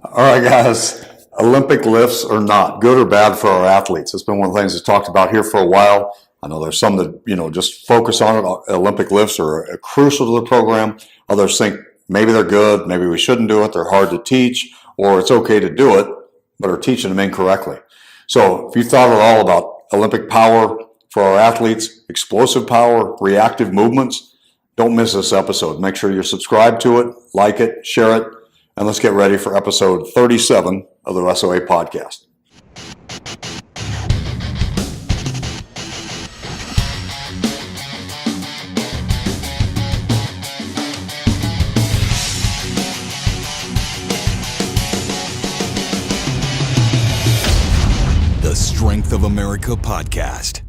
All right, guys. Olympic lifts or not, good or bad for our athletes? It's been one of the things that's talked about here for a while. I know there's some that, just focus on it. Olympic lifts are crucial to the program. Others think maybe they're good, maybe we shouldn't do it, they're hard to teach, or it's okay to do it, but are teaching them incorrectly. So if you thought at all about Olympic power for our athletes, explosive power, reactive movements, don't miss this episode. Make sure you're subscribed to it, like it, share it, and let's get ready for episode 37 of the SOA podcast. The Strength of America podcast.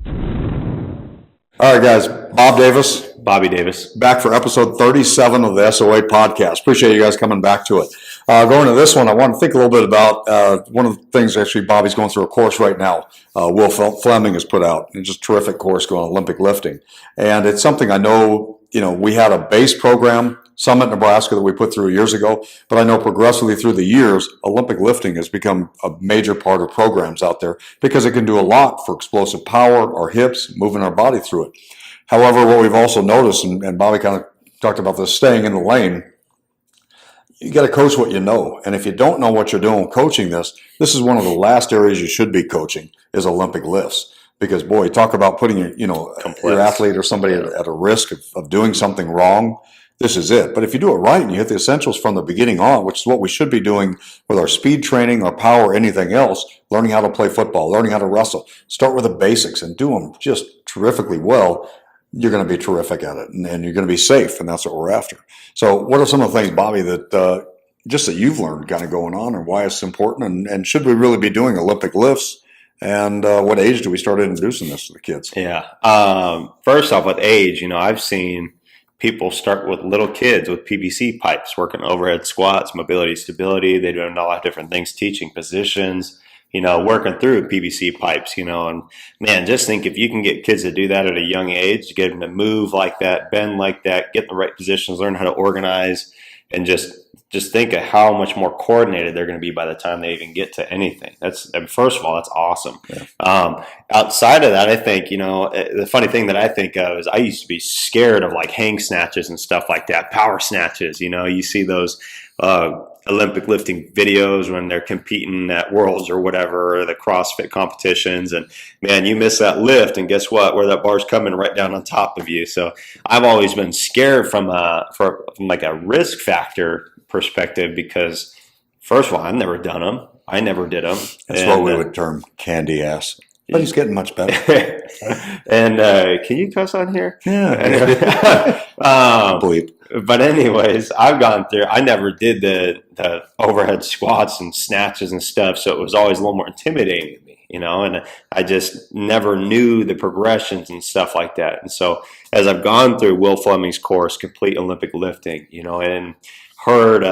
All right, guys. Bob Davis. Bobby Davis. Back for episode 37 of the SOA podcast. Appreciate you guys coming back to it. Going to this one, I want to think a little bit about one of the things, actually, Bobby's going through a course right now. Will Fleming has put out. It's just a terrific course going on Olympic lifting. And it's something I know, we had a base program, Summit, Nebraska, that we put through years ago. But I know progressively through the years, Olympic lifting has become a major part of programs out there because it can do a lot for explosive power, our hips, moving our body through it. However, what we've also noticed, and Bobby kind of talked about this, staying in the lane, you got to coach what you know. And if you don't know what you're doing coaching this is one of the last areas you should be coaching is Olympic lifts. Because, boy, talk about putting your athlete or somebody at a risk of doing something wrong. This is it. But if you do it right and you hit the essentials from the beginning on, which is what we should be doing with our speed training, our power, anything else, learning how to play football, learning how to wrestle, start with the basics and do them just terrifically well, you're going to be terrific at it, and you're going to be safe, and that's what we're after. So what are some of the things, Bobby, that just that you've learned kind of going on and why it's important, and should we really be doing Olympic lifts, and what age do we start introducing this to the kids? Yeah. First off, with age, I've seen people start with little kids with PVC pipes, working overhead squats, mobility, stability. They do a lot of different things, teaching positions, working through PVC pipes, and man, just think if you can get kids to do that at a young age, get them to move like that, bend like that, get in the right positions, learn how to organize, and just think of how much more coordinated they're going to be by the time they even get to anything. First of all, that's awesome. Yeah. Outside of that, I think, the funny thing that I think of is I used to be scared of like hang snatches and stuff like that, power snatches. You see those Olympic lifting videos when they're competing at Worlds or whatever, or the CrossFit competitions, and man, you miss that lift, and guess what? Where that bar's coming right down on top of you. So I've always been scared from like a risk factor perspective because, first of all, I've never done them. I never did them. That's what we would term candy ass. But he's getting much better. And can you cuss on here? Yeah. Bleep. But anyways, I've gone through, I never did the overhead squats and snatches and stuff, so it was always a little more intimidating to me, and I just never knew the progressions and stuff like that. And so as I've gone through Will Fleming's course, Complete Olympic Lifting, and heard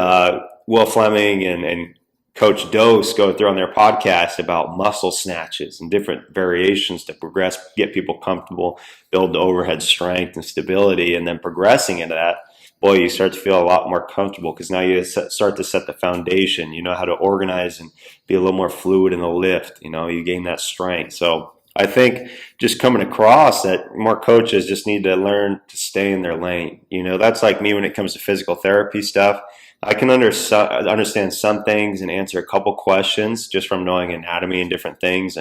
Will Fleming and Coach Dose go through on their podcast about muscle snatches and different variations to progress, get people comfortable, build the overhead strength and stability, and then progressing into that, boy, you start to feel a lot more comfortable because now you start to set the foundation. You know how to organize and be a little more fluid in the lift. You gain that strength. So I think just coming across that more coaches just need to learn to stay in their lane. That's like me when it comes to physical therapy stuff. I can understand some things and answer a couple questions just from knowing anatomy and different things.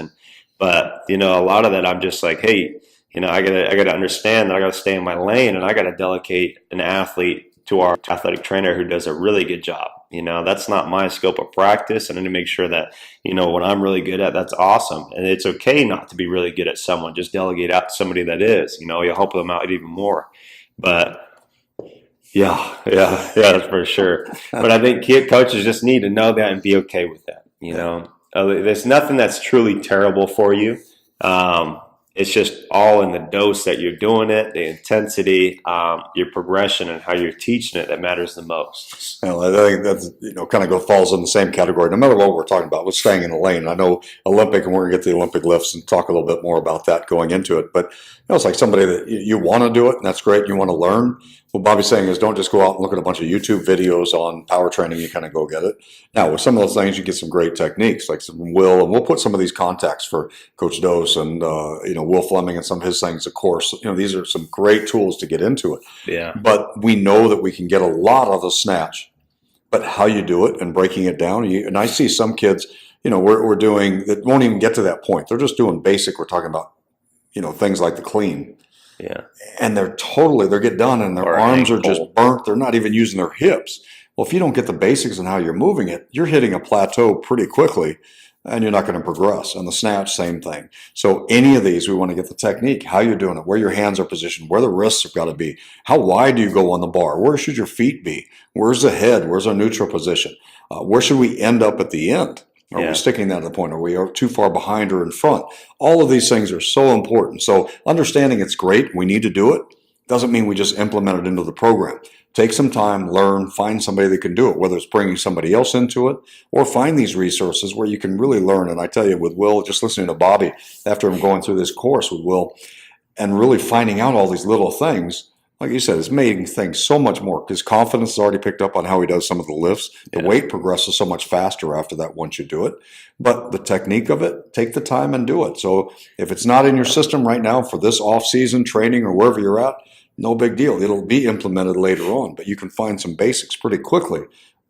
But a lot of that I'm just like, hey, I gotta understand that I gotta stay in my lane, and I gotta delegate an athlete to our athletic trainer who does a really good job. That's not my scope of practice, and I need to make sure that, what I'm really good at, that's awesome. And it's okay not to be really good at someone. Just delegate out to somebody that is, you'll help them out even more. But yeah, that's for sure. But I think coaches just need to know that and be okay with that. There's nothing that's truly terrible for you. It's just all in the dose that you're doing it, the intensity, your progression, and how you're teaching it that matters the most. Well, I think that's kind of falls in the same category. No matter what we're talking about, we're staying in the lane. I know Olympic, and we're going to get to the Olympic lifts and talk a little bit more about that going into it. But it's like somebody that you want to do it, and that's great. You want to learn, What Bobby's saying is don't just go out and look at a bunch of YouTube videos on power training. You kind of go get it. Now, with some of those things, you get some great techniques, like some Will, and we'll put some of these contacts for Coach Dose and, Will Fleming and some of his things, of course. These are some great tools to get into it. Yeah. But we know that we can get a lot of the snatch. But how you do it and breaking it down, and I see some kids, we're doing that won't even get to that point. They're just doing basic. We're talking about, things like the clean. Yeah. And they're get done and their arms are just burnt. They're not even using their hips. Well, if you don't get the basics and how you're moving it, you're hitting a plateau pretty quickly and you're not going to progress. And the snatch, same thing. So any of these, we want to get the technique, how you're doing it, where your hands are positioned, where the wrists have got to be, how wide do you go on the bar, where should your feet be, where's the head, where's our neutral position, where should we end up at the end? Are we sticking that to the point? Are we too far behind or in front? All of these things are so important. So understanding it's great, we need to do it, doesn't mean we just implement it into the program. Take some time, learn, find somebody that can do it, whether it's bringing somebody else into it or find these resources where you can really learn. And I tell you, with Will, just listening to Bobby after I'm going through this course with Will and really finding out all these little things, like you said, it's making things so much more. His confidence is already picked up on how he does some of the lifts. The weight progresses so much faster after that once you do it. But the technique of it, take the time and do it. So if it's not in your system right now for this off-season training or wherever you're at, no big deal. It'll be implemented later on. But you can find some basics pretty quickly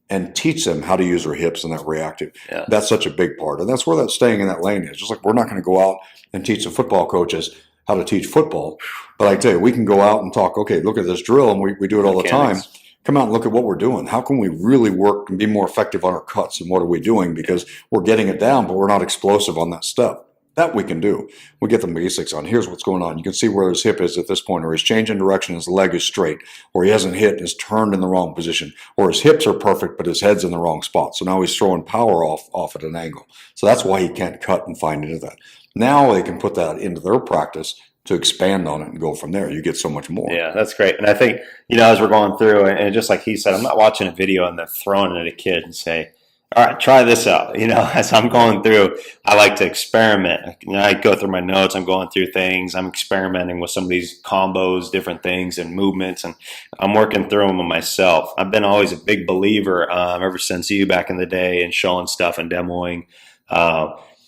and teach them how to use their hips and that reactive. Yeah. That's such a big part. And that's where that staying in that lane is. Just like we're not going to go out and teach the football coaches how to teach football. But I tell you, we can go out and talk, okay, look at this drill, and we do it all the time. Come out and look at what we're doing. How can we really work and be more effective on our cuts, and what are we doing? Because we're getting it down, but we're not explosive on that step. That we can do. We get the basics on. Here's what's going on. You can see where his hip is at this point, or he's changing direction, his leg is straight, or he hasn't hit, is turned in the wrong position, or his hips are perfect, but his head's in the wrong spot. So now he's throwing power off at an angle. So that's why he can't cut and find into that. Now they can put that into their practice to expand on it and go from there. You get so much more. Yeah, that's great. And I think, as we're going through, and just like he said, I'm not watching a video and then throwing it at a kid and say, all right, try this out. As I'm going through, I like to experiment. I go through my notes, I'm going through things, I'm experimenting with some of these combos, different things and movements, and I'm working through them myself. I've been always a big believer ever since you back in the day and showing stuff and demoing.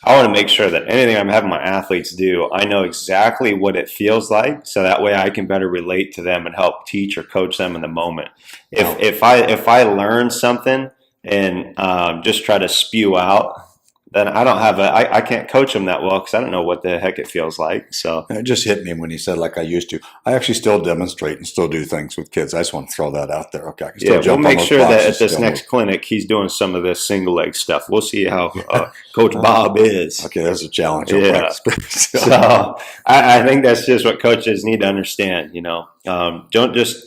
I want to make sure that anything I'm having my athletes do, I know exactly what it feels like, so that way I can better relate to them and help teach or coach them in the moment. If I learn something and just try to spew out, then I can't coach them that well because I don't know what the heck it feels like. So it just hit me when he said like I used to. I actually still demonstrate and still do things with kids. I just want to throw that out there. Okay, I can still jump we'll make sure that at this next next clinic he's doing some of this single leg stuff. We'll see how Coach Bob is. Okay, that's a challenge. Yeah. So I think that's just what coaches need to understand. Don't just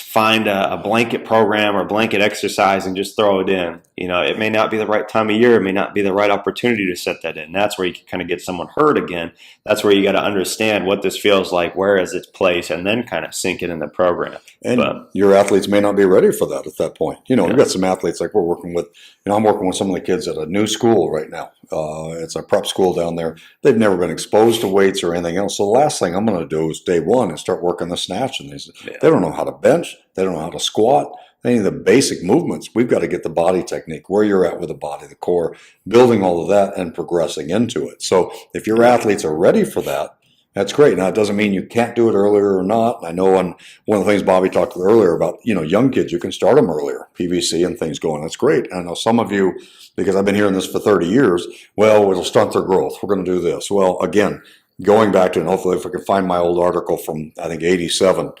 find a blanket program or blanket exercise and just throw it in. It may not be the right time of year. It may not be the right opportunity to set that in. That's where you can kind of get someone hurt again. That's where you got to understand what this feels like, where is its place, and then kind of sink it in the program. And your athletes may not be ready for that at that point. We've got some athletes like we're working with. I'm working with some of the kids at a new school right now. It's a prep school down there. They've never been exposed to weights or anything else. So the last thing I'm going to do is day one and start working the snatch. And they don't know how to bench. They don't know how to squat. Any of the basic movements, we've got to get the body technique, where you're at with the body, the core, building all of that and progressing into it. So if your athletes are ready for that, that's great. Now, it doesn't mean you can't do it earlier or not. I know one of the things Bobby talked about earlier about, young kids, you can start them earlier, PVC and things going. That's great. And I know some of you, because I've been hearing this for 30 years, well, it'll stunt their growth. We're going to do this. Well, again, going back to, and hopefully if I can find my old article from, I think, 87,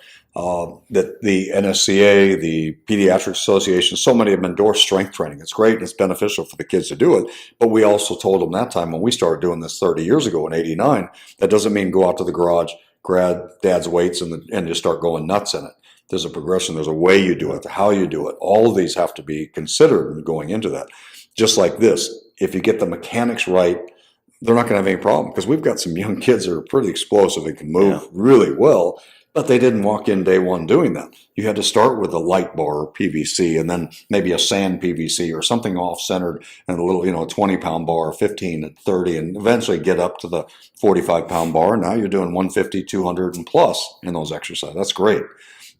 that the NSCA, the Pediatric Association, so many have endorsed strength training. It's great and it's beneficial for the kids to do it. But we also told them that time when we started doing this 30 years ago in 89, that doesn't mean go out to the garage, grab dad's weights and just start going nuts in it. There's a progression. There's a way you do it, how you do it. All of these have to be considered in going into that. Just like this, if you get the mechanics right, they're not going to have any problem because we've got some young kids that are pretty explosive and can move really well. But they didn't walk in day one doing that. You had to start with a light bar or PVC and then maybe a sand PVC or something off-centered and a little, a 20-pound bar, 15 and 30, and eventually get up to the 45-pound bar. Now you're doing 150, 200 and plus in those exercises. That's great.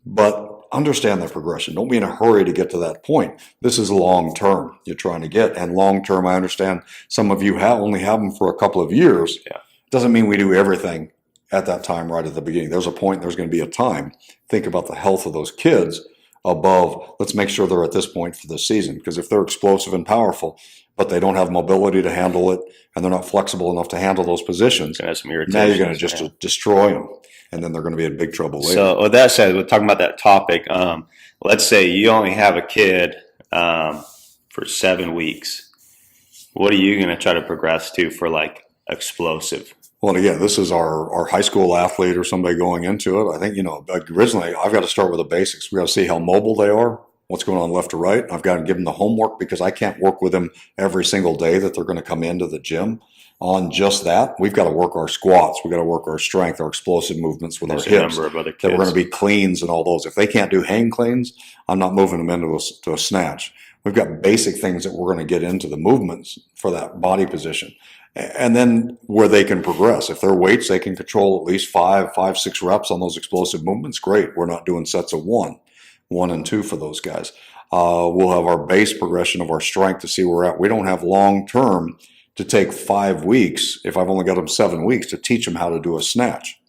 But understand the progression. Don't be in a hurry to get to that point. This is long term you're trying to get. And long term, I understand some of you only have them for a couple of years. Yeah. Doesn't mean we do everything at that time right at the beginning. There's a point, there's going to be a time. Think about the health of those kids above, let's make sure they're at this point for this season. Because if they're explosive and powerful, but they don't have mobility to handle it, and they're not flexible enough to handle those positions, now you're going to just destroy them. And then they're going to be in big trouble later. So with that said, we're talking about that topic. Let's say you only have a kid for 7 weeks. What are you going to try to progress to for like explosive? Well, again, this is our high school athlete or somebody going into it. I think, originally I've got to start with the basics. We got to see how mobile they are, what's going on left to right. I've got to give them the homework because I can't work with them every single day that they're going to come into the gym on just that. We've got to work our squats. We've got to work our strength, our explosive movements with our hips. A number of other kids. That we're going to be cleans and all those. If they can't do hang cleans, I'm not moving them into a snatch. We've got basic things that we're going to get into the movements for that body position. And then where they can progress. If they're weights, they can control at least 6 reps on those explosive movements. Great. We're not doing sets of 1 and 2 for those guys. We'll have our base progression of our strength to see where we're at. We don't have long term to take 5 weeks, if I've only got them 7 weeks, to teach them how to do a snatch.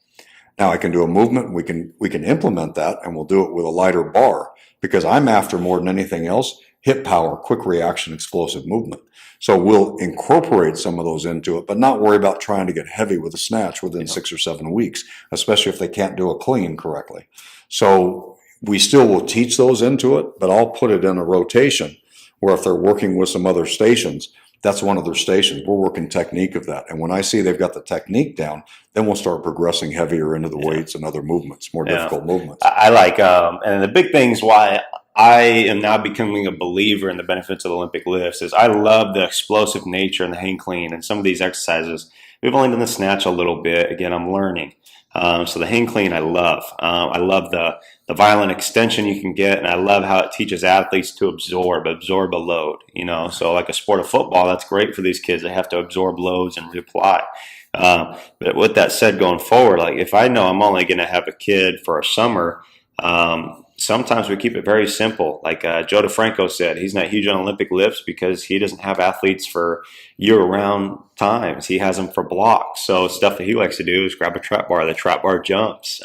Now I can do a movement. We can implement that, and we'll do it with a lighter bar because I'm after more than anything else hip power, quick reaction, explosive movement. So we'll incorporate some of those into it, but not worry about trying to get heavy with a snatch within 6 or 7 weeks, especially if they can't do a clean correctly. So we still will teach those into it, but I'll put it in a rotation where if they're working with some other stations, that's one of their stations. We're working technique of that. And when I see they've got the technique down, then we'll start progressing heavier into the weights and other movements, more difficult movements. I like, and the big things why I am now becoming a believer in the benefits of Olympic lifts is I love the explosive nature and the hang clean and some of these exercises. We've only done the snatch a little bit. Again, I'm learning. So the hang clean I love. I love the violent extension you can get, and I love how it teaches athletes to absorb a load. So like a sport of football, that's great for these kids. They have to absorb loads and reapply. But with that said, going forward, like if I know I'm only going to have a kid for a summer, sometimes we keep it very simple. Like Joe DeFranco said, he's not huge on Olympic lifts because he doesn't have athletes for year-round times. He has them for blocks. So stuff that he likes to do is grab a trap bar, the trap bar jumps,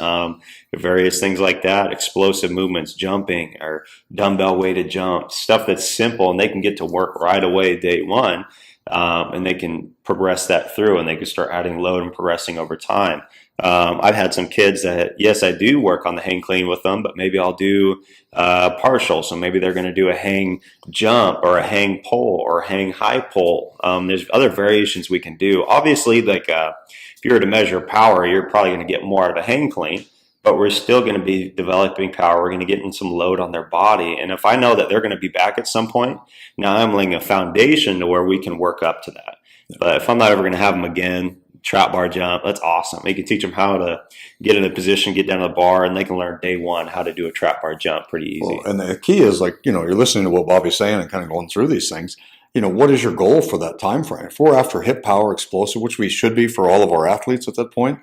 various things like that, explosive movements, jumping or dumbbell weighted jumps, stuff that's simple and they can get to work right away day one. And they can progress that through and they can start adding load and progressing over time. I've had some kids that, yes, I do work on the hang clean with them, but maybe I'll do partial. So maybe they're going to do a hang jump or a hang pull or a hang high pull. There's other variations we can do. Obviously, like if you were to measure power, you're probably going to get more out of a hang clean, but we're still going to be developing power. We're going to get in some load on their body. And if I know that they're going to be back at some point, now I'm laying a foundation to where we can work up to that. But if I'm not ever going to have them again, trap bar jump, that's awesome. You can teach them how to get in a position, get down to the bar, and they can learn day one how to do a trap bar jump pretty easy. Well, and the key is you're listening to what Bobby's saying and kind of going through these things. What is your goal for that time frame? If we're after hip power, explosive, which we should be for all of our athletes at that point,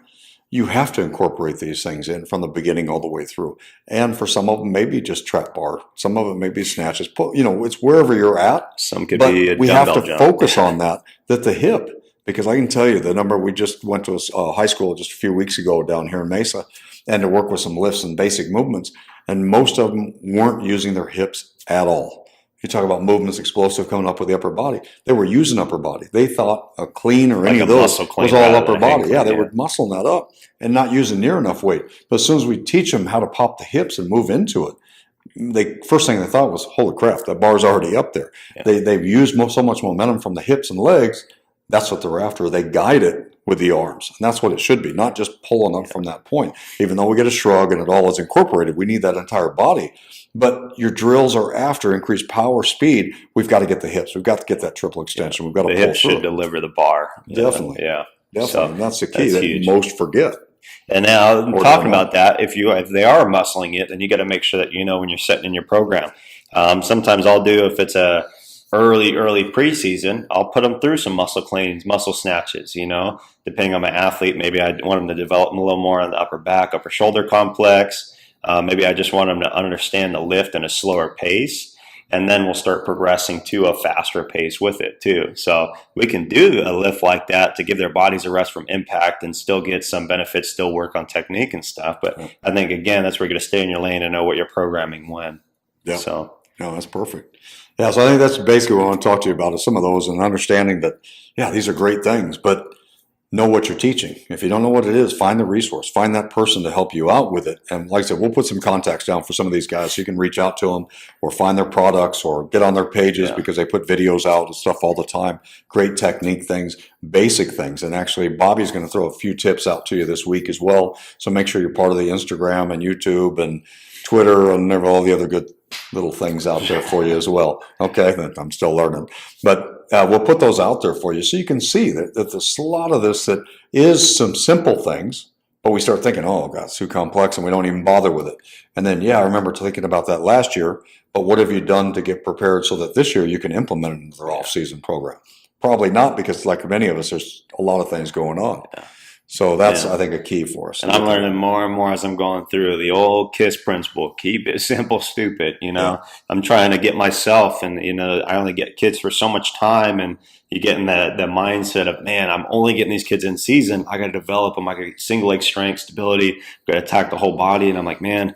you have to incorporate these things in from the beginning all the way through. And for some of them, maybe just trap bar. Some of them may be snatches. It's wherever you're at. Some could be a dumbbell jump. We have to focus on that the hip, because I can tell you the number, we just went to a high school just a few weeks ago down here in Mesa and to work with some lifts and basic movements. And most of them weren't using their hips at all. You talk about movements, explosive, coming up with the upper body. They were using upper body. They thought a clean or like any of those was all upper body. Yeah, they were muscling that up and not using near enough weight. But as soon as we teach them how to pop the hips and move into it, first thing they thought was, holy crap, that bar's already up there. Yeah. They've used so much momentum from the hips and legs. That's what they're after. They guide it with the arms. And that's what it should be, not just pulling up from that point. Even though we get a shrug and it all is incorporated, we need that entire body. But your drills are after increased power, speed. We've got to get the hips. We've got to get that triple extension. We've got to pull through. The hips should deliver the bar. Definitely. Yeah. Definitely. So and that's the key that most forget. And now talking about that, if they are muscling it, then you got to make sure that when you're setting in your program. Sometimes I'll do, if it's a early preseason, I'll put them through some muscle cleans, muscle snatches, depending on my athlete. Maybe I want them to develop a little more on the upper back, upper shoulder complex. Maybe I just want them to understand the lift in a slower pace, and then we'll start progressing to a faster pace with it too. So we can do a lift like that to give their bodies a rest from impact and still get some benefits, still work on technique and stuff. But I think, again, that's where you're going to stay in your lane and know what you're programming when. Yeah. So. No, that's perfect. Yeah, so I think that's basically what I want to talk to you about is some of those and understanding that, yeah, these are great things, but know what you're teaching. If you don't know what it is, find the resource, find that person to help you out with it. And like I said, we'll put some contacts down for some of these guys so you can reach out to them or find their products or get on their pages because they put videos out and stuff all the time. Great technique things, basic things. And actually, Bobby's going to throw a few tips out to you this week as well. So make sure you're part of the Instagram and YouTube and Twitter and all the other good little things out there for you as well. Okay, I'm still learning. But we'll put those out there for you so you can see that there's a lot of this that is some simple things, but we start thinking, oh, God, it's too complex and we don't even bother with it. And then, I remember thinking about that last year, but what have you done to get prepared so that this year you can implement it into their off-season program? Probably not, because like many of us, there's a lot of things going on. Yeah. So that's, I think, a key for us. And I'm learning more and more as I'm going through the old KISS principle. Keep it simple, stupid. I'm trying to get myself, and, I only get kids for so much time, and you get in the mindset of, man, I'm only getting these kids in season. I got to develop them. I got to get single leg strength, stability, got to attack the whole body. And I'm like, man,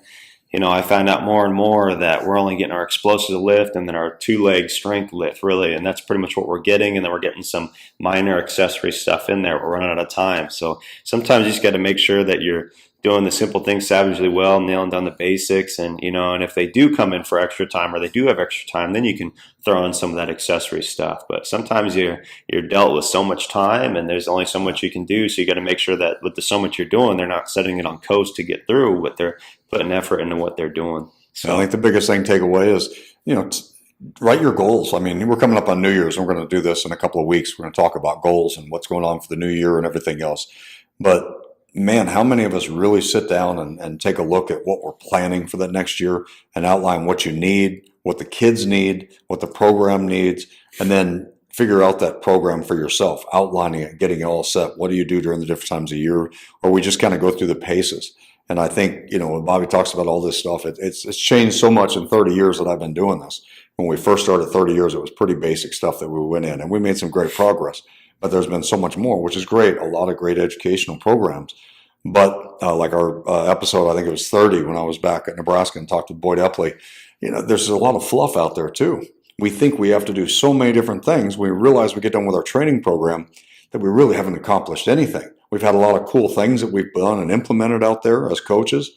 I find out more and more that we're only getting our explosive lift and then our 2-leg strength lift, really. And that's pretty much what we're getting. And then we're getting some minor accessory stuff in there. We're running out of time. So sometimes you just got to make sure that you're doing the simple things savagely well, nailing down the basics. And, and if they do come in for extra time or they do have extra time, then you can throw in some of that accessory stuff. But sometimes you're dealt with so much time and there's only so much you can do. So you got to make sure that with the so much you're doing, they're not setting it on coast to get through what they're putting effort into what they're doing. So I think the biggest thing to take away is, write your goals. I mean, we're coming up on New Year's and we're going to do this in a couple of weeks. We're going to talk about goals and what's going on for the new year and everything else. But man, how many of us really sit down and take a look at what we're planning for the next year and outline what you need, what the kids need, what the program needs, and then figure out that program for yourself, outlining it, getting it all set. What do you do during the different times of year? Or we just kind of go through the paces. And I think, when Bobby talks about all this stuff, it's changed so much in 30 years that I've been doing this. When we first started 30 years, it was pretty basic stuff that we went in, and we made some great progress. But there's been so much more, which is great, a lot of great educational programs. But like our episode, I think it was 30, when I was back at Nebraska and talked to Boyd Epley, there's a lot of fluff out there too. We think we have to do so many different things. We realize we get done with our training program that we really haven't accomplished anything. We've had a lot of cool things that we've done and implemented out there as coaches.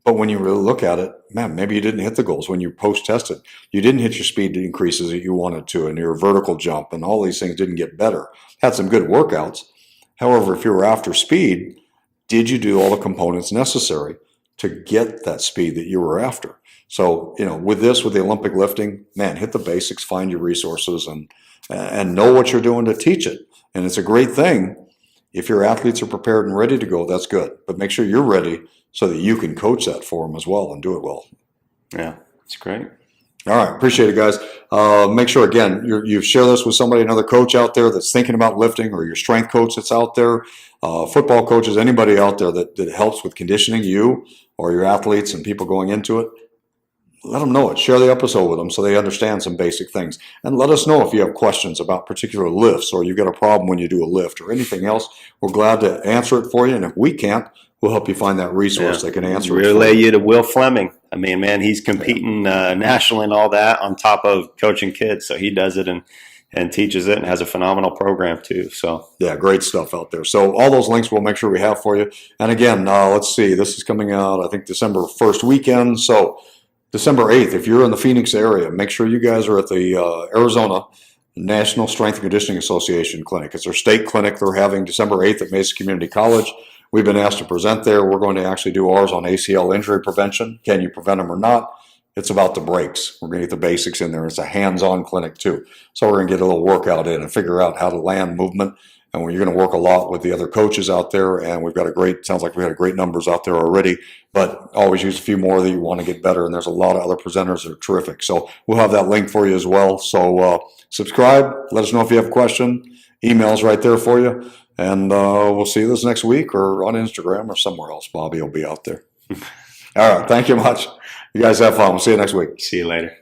But when you really look at it, man, maybe you didn't hit the goals when you post-tested. You didn't hit your speed increases that you wanted to, and your vertical jump, and all these things didn't get better. Had some good workouts. However, if you were after speed, did you do all the components necessary to get that speed that you were after? So, with the Olympic lifting, man, hit the basics, find your resources, and know what you're doing to teach it. And it's a great thing. If your athletes are prepared and ready to go, that's good. But make sure you're ready so that you can coach that for them as well and do it well. Yeah, that's great. All right. Appreciate it, guys. Make sure, again, you share this with somebody, another coach out there that's thinking about lifting, or your strength coach that's out there, football coaches, anybody out there that helps with conditioning, you or your athletes and people going into it. Let them know it. Share the episode with them so they understand some basic things. And let us know if you have questions about particular lifts, or you've got a problem when you do a lift or anything else. We're glad to answer it for you. And if we can't, we'll help you find that resource that can answer it. Relay you to Will Fleming. I mean, man, he's competing nationally and all that on top of coaching kids. So he does it and teaches it and has a phenomenal program too. So yeah, great stuff out there. So all those links we'll make sure we have for you. And again, let's see, this is coming out, I think, December 1st weekend. So December 8th, if you're in the Phoenix area, make sure you guys are at the Arizona National Strength and Conditioning Association clinic. It's their state clinic they're having December 8th at Mesa Community College. We've been asked to present there. We're going to actually do ours on ACL injury prevention. Can you prevent them or not? It's about the breaks. We're going to get the basics in there. It's a hands-on clinic too. So we're going to get a little workout in and figure out how to land movement. And you're going to work a lot with the other coaches out there. And we've got sounds like we had great numbers out there already, but always use a few more that you want to get better. And there's a lot of other presenters that are terrific. So we'll have that link for you as well. So subscribe. Let us know if you have a question. Email's right there for you. And we'll see you this next week or on Instagram or somewhere else. Bobby will be out there. All right. Thank you much. You guys have fun. We'll see you next week. See you later.